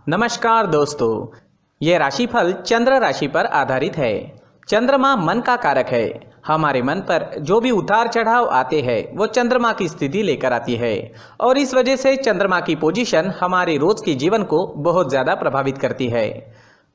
नमस्कार दोस्तों, ये राशिफल चंद्र राशि पर आधारित है। चंद्रमा मन का कारक है। हमारे मन पर जो भी उतार चढ़ाव आते हैं वो चंद्रमा की स्थिति लेकर आती है और इस वजह से चंद्रमा की पोजीशन हमारे रोज के जीवन को बहुत ज़्यादा प्रभावित करती है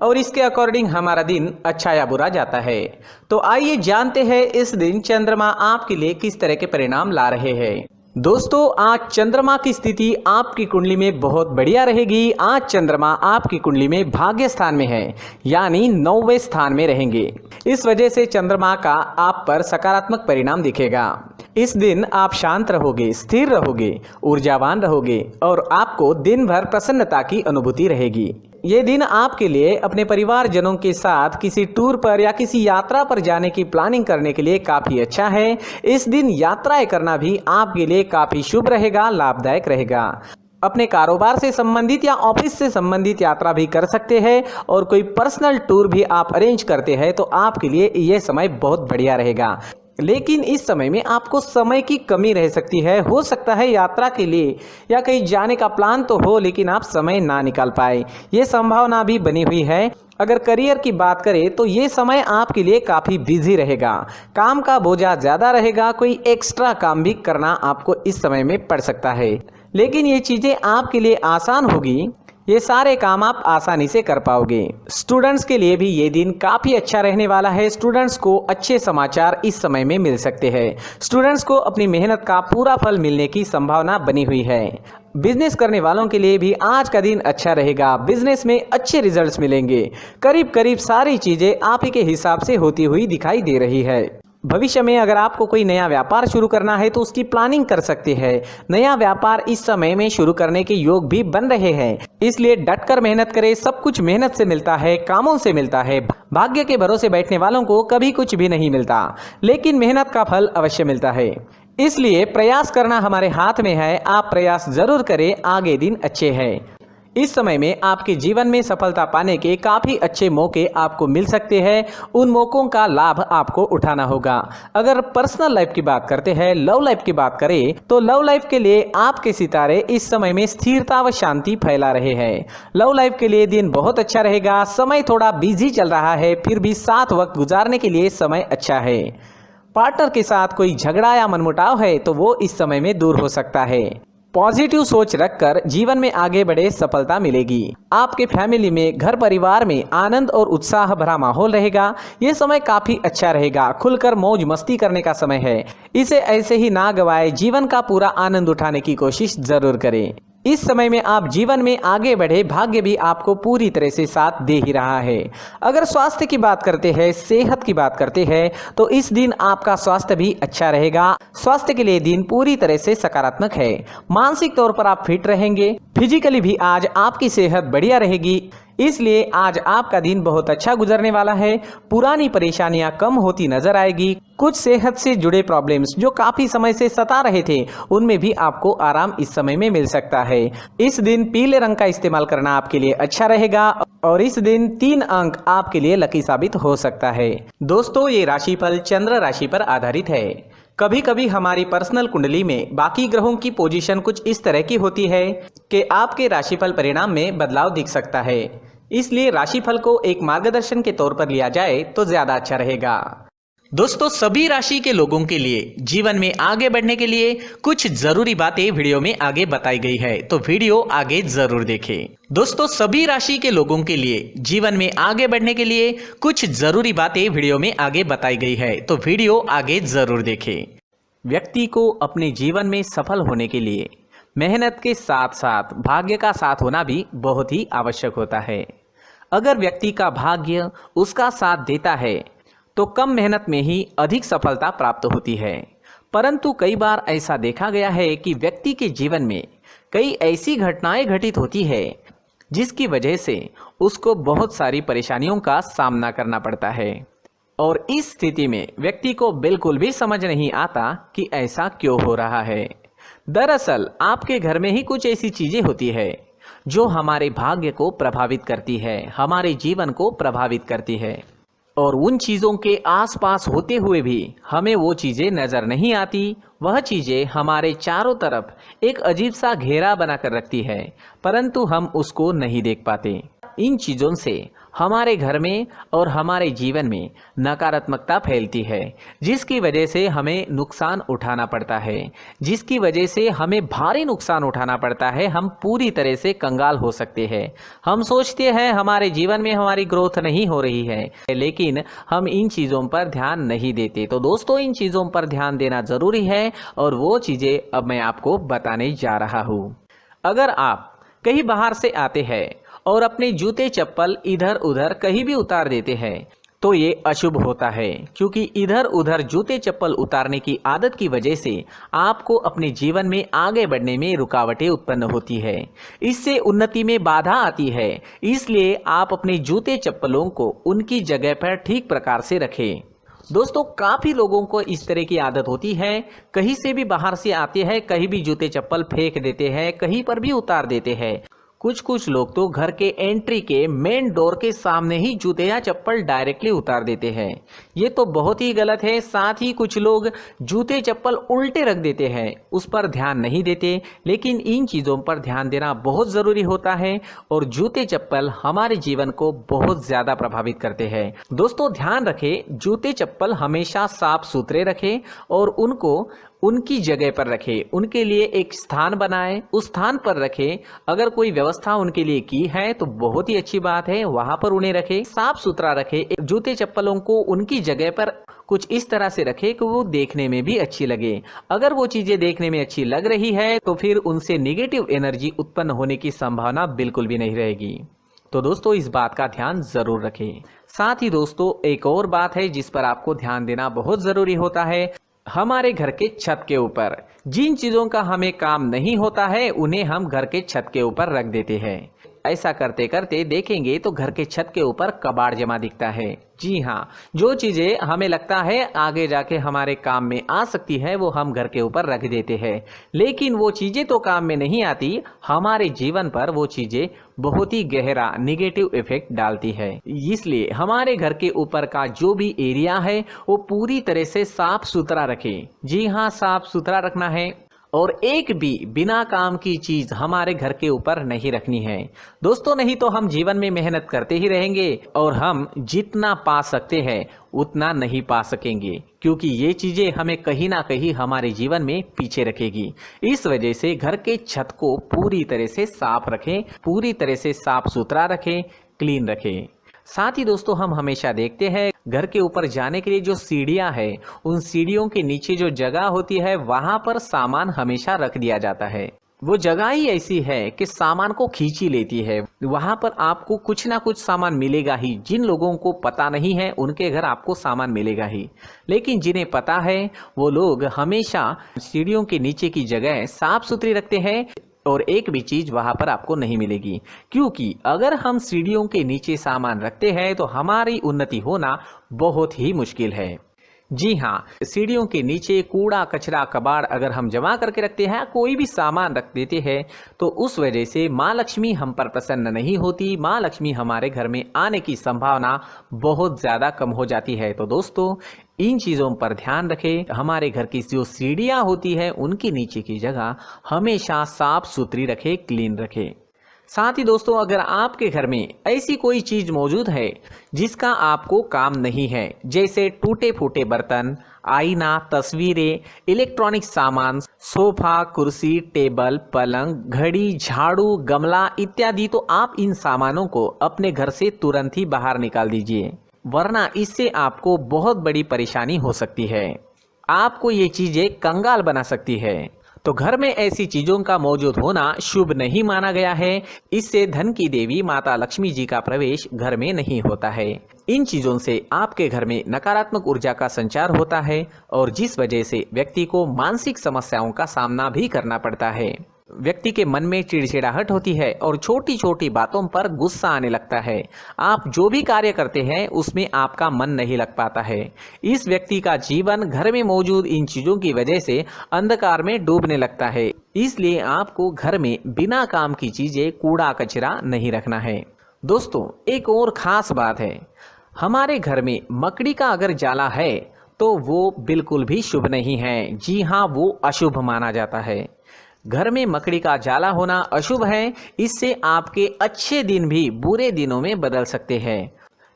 और इसके अकॉर्डिंग हमारा दिन अच्छा या बुरा जाता है। तो आइए जानते हैं इस दिन चंद्रमा आपके लिए किस तरह के परिणाम ला रहे हैं। दोस्तों, आज चंद्रमा की स्थिति आपकी कुंडली में बहुत बढ़िया रहेगी। आज चंद्रमा आपकी कुंडली में भाग्य स्थान में है, यानी 9वें स्थान में रहेंगे। इस वजह से चंद्रमा का आप पर सकारात्मक परिणाम दिखेगा। इस दिन आप शांत रहोगे, स्थिर रहोगे, ऊर्जावान रहोगे और आपको दिन भर प्रसन्नता की अनुभूति रहेगी। ये दिन आपके लिए अपने परिवारजनों के साथ किसी टूर पर या किसी यात्रा पर जाने की प्लानिंग करने के लिए काफ़ी अच्छा है। इस दिन यात्राएं करना भी आपके लिए काफ़ी शुभ रहेगा, लाभदायक रहेगा। अपने कारोबार से संबंधित या ऑफिस से संबंधित यात्रा भी कर सकते हैं और कोई पर्सनल टूर भी आप अरेंज करते हैं तो आपके लिए ये समय बहुत बढ़िया रहेगा। लेकिन इस समय में आपको समय की कमी रह सकती है। हो सकता है यात्रा के लिए या कहीं जाने का प्लान तो हो लेकिन आप समय ना निकाल पाए, ये संभावना भी बनी हुई है। अगर करियर की बात करें तो ये समय आपके लिए काफ़ी बिजी रहेगा, काम का बोझा ज़्यादा रहेगा, कोई एक्स्ट्रा काम भी करना आपको इस समय में पड़ सकता है। लेकिन ये चीज़ें आपके लिए आसान होगी, ये सारे काम आप आसानी से कर पाओगे। स्टूडेंट्स के लिए भी ये दिन काफ़ी अच्छा रहने वाला है। स्टूडेंट्स को अच्छे समाचार इस समय में मिल सकते हैं। स्टूडेंट्स को अपनी मेहनत का पूरा फल मिलने की संभावना बनी हुई है। बिजनेस करने वालों के लिए भी आज का दिन अच्छा रहेगा। बिजनेस में अच्छे रिजल्ट्स मिलेंगे। करीब करीब सारी चीज़ें आप ही के हिसाब से होती हुई दिखाई दे रही है। भविष्य में अगर आपको कोई नया व्यापार शुरू करना है तो उसकी प्लानिंग कर सकते हैं। नया व्यापार इस समय में शुरू करने के योग भी बन रहे हैं, इसलिए डटकर मेहनत करें। सब कुछ मेहनत से मिलता है, कामों से मिलता है। भाग्य के भरोसे बैठने वालों को कभी कुछ भी नहीं मिलता, लेकिन मेहनत का फल अवश्य मिलता है। इसलिए प्रयास करना हमारे हाथ में है। आप प्रयास जरूर करें, आगे दिन अच्छे हैं। इस समय में आपके जीवन में सफलता पाने के काफ़ी अच्छे मौके आपको मिल सकते हैं। उन मौक़ों का लाभ आपको उठाना होगा। अगर पर्सनल लाइफ की बात करते हैं, लव लाइफ की बात करें तो लव लाइफ के लिए आपके सितारे इस समय में स्थिरता व शांति फैला रहे हैं। लव लाइफ के लिए दिन बहुत अच्छा रहेगा। समय थोड़ा बिजी चल रहा है, फिर भी साथ वक्त गुजारने के लिए समय अच्छा है। पार्टनर के साथ कोई झगड़ा या मनमुटाव है तो वो इस समय में दूर हो सकता है। पॉजिटिव सोच रखकर जीवन में आगे बढ़े, सफलता मिलेगी। आपके फैमिली में, घर परिवार में आनंद और उत्साह भरा माहौल रहेगा। ये समय काफ़ी अच्छा रहेगा। खुलकर मौज मस्ती करने का समय है। इसे ऐसे ही ना गवाएं, जीवन का पूरा आनंद उठाने की कोशिश जरूर करें। इस समय में आप जीवन में आगे बढ़े, भाग्य भी आपको पूरी तरह से साथ दे ही रहा है। अगर स्वास्थ्य की बात करते हैं, सेहत की बात करते हैं तो इस दिन आपका स्वास्थ्य भी अच्छा रहेगा। स्वास्थ्य के लिए दिन पूरी तरह से सकारात्मक है। मानसिक तौर पर आप फिट रहेंगे। फिजिकली भी आज आपकी सेहत बढ़िया रहेगी, इसलिए आज आपका दिन बहुत अच्छा गुजरने वाला है। पुरानी परेशानियां कम होती नजर आएगी। कुछ सेहत से जुड़े प्रॉब्लम्स जो काफी समय से सता रहे थे उनमें भी आपको आराम इस समय में मिल सकता है। इस दिन पीले रंग का इस्तेमाल करना आपके लिए अच्छा रहेगा और इस दिन 3 अंक आपके लिए लकी साबित हो सकता है। दोस्तों, ये राशिफल चंद्र राशि पर आधारित है। कभी कभी हमारी पर्सनल कुंडली में बाकी ग्रहों की पोजीशन कुछ इस तरह की होती है कि आपके राशिफल परिणाम में बदलाव दिख सकता है। इसलिए राशिफल को एक मार्गदर्शन के तौर पर लिया जाए तो ज्यादा अच्छा रहेगा। दोस्तों, सभी राशि के लोगों के लिए जीवन में आगे बढ़ने के लिए कुछ जरूरी बातें वीडियो में आगे बताई गई है, तो वीडियो आगे जरूर देखें। दोस्तों, सभी राशि के लोगों के लिए जीवन में आगे बढ़ने के लिए कुछ जरूरी बातें वीडियो में आगे बताई गई है, तो वीडियो आगे जरूर देखें। व्यक्ति को अपने जीवन में सफल होने के लिए मेहनत के साथ साथ भाग्य का साथ होना भी बहुत ही आवश्यक होता है। अगर व्यक्ति का भाग्य उसका साथ देता है तो कम मेहनत में ही अधिक सफलता प्राप्त होती है। परंतु कई बार ऐसा देखा गया है कि व्यक्ति के जीवन में कई ऐसी घटनाएं घटित होती है जिसकी वजह से उसको बहुत सारी परेशानियों का सामना करना पड़ता है और इस स्थिति में व्यक्ति को बिल्कुल भी समझ नहीं आता कि ऐसा क्यों हो रहा है। दरअसल आपके घर में ही कुछ ऐसी चीजें होती है जो हमारे भाग्य को प्रभावित करती है, हमारे जीवन को प्रभावित करती है। और उन चीज़ों के आसपास होते हुए भी हमें वो चीज़ें नज़र नहीं आती। वह चीज़ें हमारे चारों तरफ एक अजीब सा घेरा बनाकर रखती है, परंतु हम उसको नहीं देख पाते। इन चीज़ों से हमारे घर में और हमारे जीवन में नकारात्मकता फैलती है, जिसकी वजह से हमें नुकसान उठाना पड़ता है, जिसकी वजह से हमें भारी नुकसान उठाना पड़ता है। हम पूरी तरह से कंगाल हो सकते हैं। हम सोचते हैं हमारे जीवन में हमारी ग्रोथ नहीं हो रही है, लेकिन हम इन चीज़ों पर ध्यान नहीं देते। तो दोस्तों, इन चीज़ों पर ध्यान देना ज़रूरी है और वो चीज़ें अब मैं आपको बताने जा रहा हूँ। अगर आप कहीं बाहर से आते हैं और अपने जूते चप्पल इधर उधर कहीं भी उतार देते हैं तो ये अशुभ होता है, क्योंकि इधर उधर जूते चप्पल उतारने की आदत की वजह से आपको अपने जीवन में आगे बढ़ने में रुकावटें उत्पन्न होती है। इससे उन्नति में बाधा आती है। इसलिए आप अपने जूते चप्पलों को उनकी जगह पर ठीक प्रकार से रखें। दोस्तों, काफ़ी लोगों को इस तरह की आदत होती है, कहीं से भी बाहर से आते हैं, कहीं भी जूते चप्पल फेंक देते हैं, कहीं पर भी उतार देते हैं। कुछ लोग तो घर के एंट्री के मेन डोर के सामने ही जूते या चप्पल डायरेक्टली उतार देते हैं। ये तो बहुत ही गलत है। साथ ही कुछ लोग जूते चप्पल उल्टे रख देते हैं, उस पर ध्यान नहीं देते। लेकिन इन चीज़ों पर ध्यान देना बहुत ज़रूरी होता है और जूते चप्पल हमारे जीवन को बहुत ज़्यादा प्रभावित करते हैं। दोस्तों, ध्यान रखें, जूते चप्पल हमेशा साफ सुथरे रखें और उनको उनकी जगह पर रखें। उनके लिए एक स्थान बनाएं, उस स्थान पर रखें। अगर कोई व्यवस्था उनके लिए की है तो बहुत ही अच्छी बात है, वहां पर उन्हें रखें, साफ सुथरा रखें। जूते चप्पलों को उनकी जगह पर कुछ इस तरह से रखें कि वो देखने में भी अच्छी लगे। अगर वो चीजें देखने में अच्छी लग रही है तो फिर उनसे निगेटिव एनर्जी उत्पन्न होने की संभावना बिल्कुल भी नहीं रहेगी। तो दोस्तों, इस बात का ध्यान जरूर रखें। साथ ही दोस्तों, एक और बात है जिस पर आपको ध्यान देना बहुत जरूरी होता है। हमारे घर के छत के ऊपर जिन चीज़ों का हमें काम नहीं होता है उन्हें हम घर के छत के ऊपर रख देते हैं। ऐसा करते करते देखेंगे तो घर के छत के ऊपर कबाड़ जमा दिखता है। जी हाँ, जो चीज़ें हमें लगता है आगे जाके हमारे काम में आ सकती है वो हम घर के ऊपर रख देते हैं, लेकिन वो चीज़ें तो काम में नहीं आती। हमारे जीवन पर वो चीज़ें बहुत ही गहरा निगेटिव इफेक्ट डालती है। इसलिए हमारे घर के ऊपर का जो भी एरिया है वो पूरी तरह से साफ सुथरा रखें। जी हाँ, साफ सुथरा रखना है और एक भी बिना काम की चीज हमारे घर के ऊपर नहीं रखनी है। दोस्तों, नहीं तो हम जीवन में मेहनत करते ही रहेंगे और हम जितना पा सकते हैं उतना नहीं पा सकेंगे, क्योंकि ये चीजें हमें कहीं ना कहीं हमारे जीवन में पीछे रखेगी। इस वजह से घर के छत को पूरी तरह से साफ रखें, पूरी तरह से साफ सुथरा रखें, क्लीन रखें। साथ ही दोस्तों, हम हमेशा देखते हैं घर के ऊपर जाने के लिए जो सीढ़ियां हैं, उन सीढ़ियों के नीचे जो जगह होती है वहां पर सामान हमेशा रख दिया जाता है। वो जगह ही ऐसी है कि सामान को खींची लेती है। वहां पर आपको कुछ ना कुछ सामान मिलेगा ही। जिन लोगों को पता नहीं है उनके घर आपको सामान मिलेगा ही, लेकिन जिन्हें पता है वो लोग हमेशा सीढ़ियों के नीचे की जगह साफ सुथरी रखते हैं और एक भी चीज वहां पर आपको नहीं मिलेगी। क्योंकि अगर हम सीढ़ियों के नीचे सामान रखते हैं तो हमारी उन्नति होना बहुत ही मुश्किल है। जी हाँ, सीढ़ियों के नीचे कूड़ा कचरा कबाड़ अगर हम जमा करके रखते हैं, कोई भी सामान रख देते हैं, तो उस वजह से माँ लक्ष्मी हम पर प्रसन्न नहीं होती। माँ लक्ष्मी हमारे घर में आने की संभावना बहुत ज़्यादा कम हो जाती है। तो दोस्तों, इन चीज़ों पर ध्यान रखें। हमारे घर की जो सीढ़ियाँ होती है उनके नीचे की जगह हमेशा साफ सुथरी रखें, क्लीन रखें। साथ ही दोस्तों, अगर आपके घर में ऐसी कोई चीज मौजूद है जिसका आपको काम नहीं है, जैसे टूटे फूटे बर्तन, आईना, तस्वीरें, इलेक्ट्रॉनिक सामान, सोफा, कुर्सी, टेबल, पलंग, घड़ी, झाड़ू, गमला इत्यादि, तो आप इन सामानों को अपने घर से तुरंत ही बाहर निकाल दीजिए, वरना इससे आपको बहुत बड़ी परेशानी हो सकती है। आपको ये चीजें कंगाल बना सकती है। तो घर में ऐसी चीजों का मौजूद होना शुभ नहीं माना गया है। इससे धन की देवी माता लक्ष्मी जी का प्रवेश घर में नहीं होता है। इन चीजों से आपके घर में नकारात्मक ऊर्जा का संचार होता है और जिस वजह से व्यक्ति को मानसिक समस्याओं का सामना भी करना पड़ता है। व्यक्ति के मन में चिड़चिड़ाहट होती है और छोटी छोटी बातों पर गुस्सा आने लगता है। आप जो भी कार्य करते हैं उसमें आपका मन नहीं लग पाता है। इस व्यक्ति का जीवन घर में मौजूद इन चीजों की वजह से अंधकार में डूबने लगता है। इसलिए आपको घर में बिना काम की चीजें, कूड़ा कचरा नहीं रखना है। दोस्तों, एक और खास बात है, हमारे घर में मकड़ी का अगर जाला है तो वो बिल्कुल भी शुभ नहीं है। जी हाँ, वो अशुभ माना जाता है। घर में मकड़ी का जाला होना अशुभ है। इससे आपके अच्छे दिन भी बुरे दिनों में बदल सकते हैं,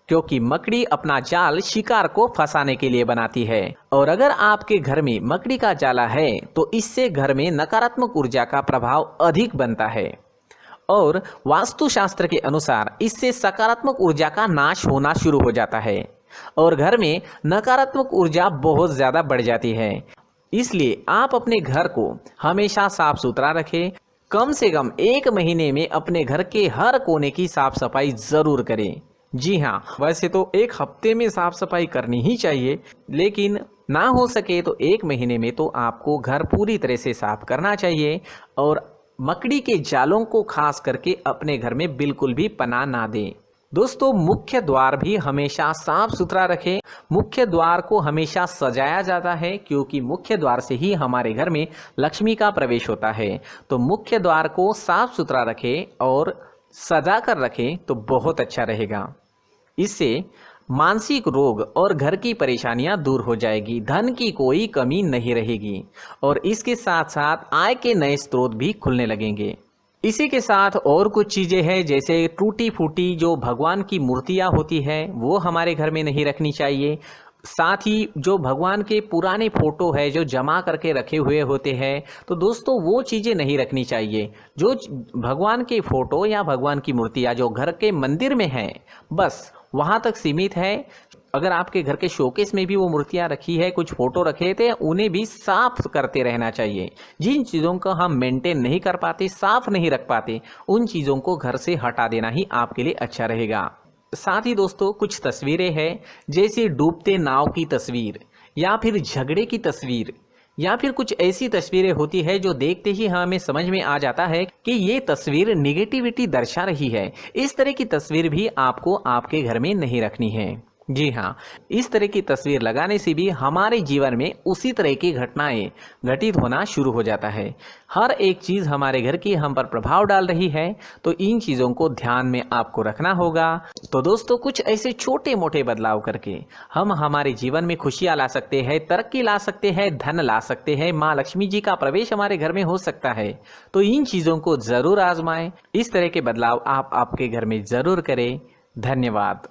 क्योंकि मकड़ी अपना जाल शिकार को फंसाने के लिए बनाती है। और अगर आपके घर में मकड़ी का जाला है तो इससे घर में नकारात्मक ऊर्जा का प्रभाव अधिक बनता है और वास्तुशास्त्र के अनुसार इससे सकारात्मक ऊर्जा का नाश होना शुरू हो जाता है और घर में नकारात्मक ऊर्जा बहुत ज़्यादा बढ़ जाती है। इसलिए आप अपने घर को हमेशा साफ सुथरा रखें। कम से कम 1 महीने में अपने घर के हर कोने की साफ सफाई ज़रूर करें। जी हाँ, वैसे तो 1 हफ्ते में साफ सफाई करनी ही चाहिए, लेकिन ना हो सके तो 1 महीने में तो आपको घर पूरी तरह से साफ करना चाहिए और मकड़ी के जालों को खास करके अपने घर में बिल्कुल भी पनाह ना दें। दोस्तों, मुख्य द्वार भी हमेशा साफ सुथरा रखें। मुख्य द्वार को हमेशा सजाया जाता है, क्योंकि मुख्य द्वार से ही हमारे घर में लक्ष्मी का प्रवेश होता है। तो मुख्य द्वार को साफ सुथरा रखें और सजा कर रखें तो बहुत अच्छा रहेगा। इससे मानसिक रोग और घर की परेशानियां दूर हो जाएगी, धन की कोई कमी नहीं रहेगी और इसके साथ साथ आय के नए स्रोत भी खुलने लगेंगे। इसी के साथ और कुछ चीज़ें हैं, जैसे टूटी फूटी जो भगवान की मूर्तियां होती है वो हमारे घर में नहीं रखनी चाहिए। साथ ही जो भगवान के पुराने फोटो है जो जमा करके रखे हुए होते हैं, तो दोस्तों वो चीज़ें नहीं रखनी चाहिए। जो भगवान के फोटो या भगवान की मूर्तियाँ जो घर के मंदिर में हैं, बस वहाँ तक सीमित है। अगर आपके घर के शोकेस में भी वो मूर्तियाँ रखी है, कुछ फोटो रखे थे, उन्हें भी साफ करते रहना चाहिए। जिन चीज़ों को हम मेंटेन नहीं कर पाते, साफ नहीं रख पाते, उन चीज़ों को घर से हटा देना ही आपके लिए अच्छा रहेगा। साथ ही दोस्तों, कुछ तस्वीरें हैं, जैसे डूबते नाव की तस्वीर या फिर झगड़े की तस्वीर या फिर कुछ ऐसी तस्वीरें होती है जो देखते ही हमें समझ में आ जाता है कि ये तस्वीर निगेटिविटी दर्शा रही है। इस तरह की तस्वीर भी आपको आपके घर में नहीं रखनी है। जी हाँ, इस तरह की तस्वीर लगाने से भी हमारे जीवन में उसी तरह की घटनाएं घटित होना शुरू हो जाता है। हर एक चीज़ हमारे घर की हम पर प्रभाव डाल रही है, तो इन चीज़ों को ध्यान में आपको रखना होगा। तो दोस्तों, कुछ ऐसे छोटे मोटे बदलाव करके हम हमारे जीवन में खुशियाँ ला सकते हैं, तरक्की ला सकते हैं, धन ला सकते हैं, माँ लक्ष्मी जी का प्रवेश हमारे घर में हो सकता है। तो इन चीज़ों को ज़रूर आजमाएं। इस तरह के बदलाव आप आपके घर में ज़रूर करें। धन्यवाद।